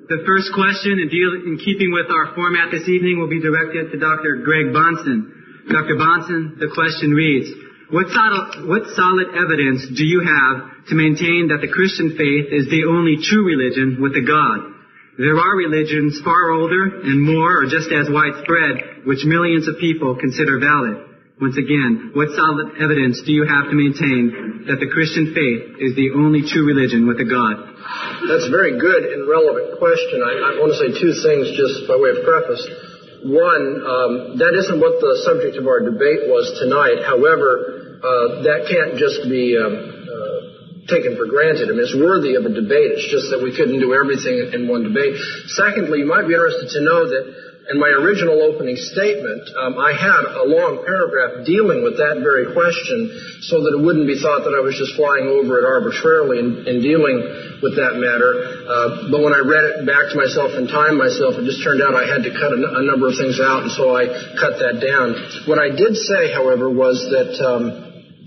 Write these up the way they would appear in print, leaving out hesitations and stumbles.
The first question, in keeping with our format this evening, will be directed to Dr. Greg Bahnsen. Dr. Bahnsen, the question reads, what solid evidence do you have to maintain that the Christian faith is the only true religion with a God? There are religions far older and more or just as widespread, which millions of people consider valid. Once again, what solid evidence do you have to maintain that the Christian faith is the only true religion with a God? That's a very good and relevant question. I want to say two things just by way of preface. One, that isn't what the subject of our debate was tonight. However, that can't just be taken for granted. I mean, it's worthy of a debate. It's just that we couldn't do everything in one debate. Secondly, you might be interested to know that in my original opening statement, I had a long paragraph dealing with that very question so that it wouldn't be thought that I was just flying over it arbitrarily and dealing with that matter. But when I read it back to myself and timed myself, it just turned out I had to cut a number of things out, and so I cut that down. What I did say, however, was that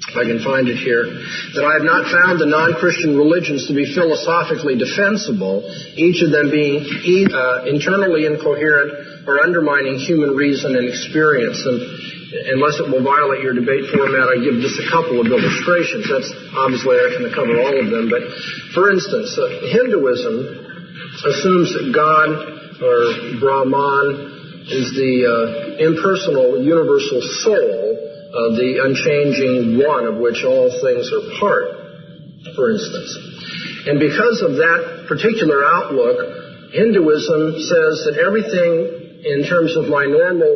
if I can find it here, that I have not found the non-Christian religions to be philosophically defensible, each of them being internally incoherent or undermining human reason and experience. And unless it will violate your debate format, I give just a couple of illustrations. That's obviously I can cover all of them. But for instance, Hinduism assumes that God, or Brahman, is the impersonal universal soul, the unchanging one of which all things are part, for instance. And because of that particular outlook, Hinduism says that everything in terms of my normal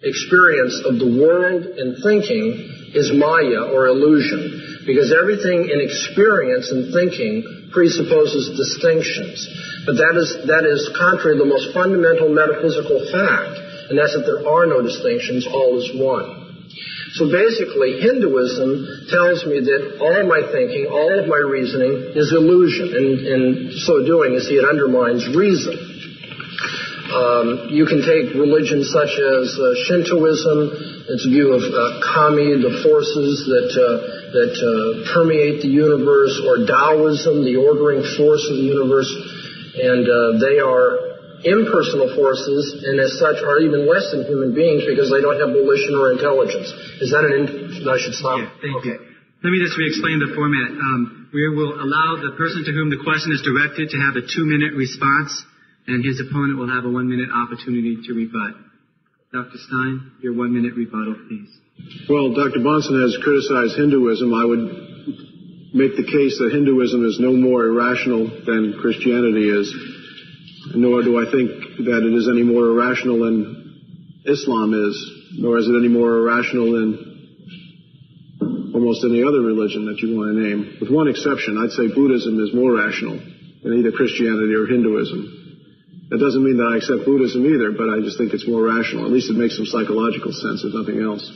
experience of the world and thinking is Maya, or illusion, because everything in experience and thinking presupposes distinctions. But that is contrary to the most fundamental metaphysical fact, and that's that there are no distinctions, all is one. So basically, Hinduism tells me that all my thinking, all of my reasoning is illusion, and in so doing, you see, it undermines reason. You can take religions such as Shintoism, its view of kami, the forces that permeate the universe, or Taoism, the ordering force of the universe, and they are impersonal forces, and as such are even less than human beings because they don't have volition or intelligence. Is that I should stop? Yeah, thank you. Let me just re-explain the format. We will allow the person to whom the question is directed to have a 2-minute response, and his opponent will have a 1-minute opportunity to rebut. Dr. Stein, your 1-minute rebuttal, please. Well, Dr. Bahnsen has criticized Hinduism. I would make the case that Hinduism is no more irrational than Christianity is. Nor do I think that it is any more irrational than Islam is, nor is it any more irrational than almost any other religion that you want to name. With one exception, I'd say Buddhism is more rational than either Christianity or Hinduism. That doesn't mean that I accept Buddhism either, but I just think it's more rational. At least it makes some psychological sense, if nothing else.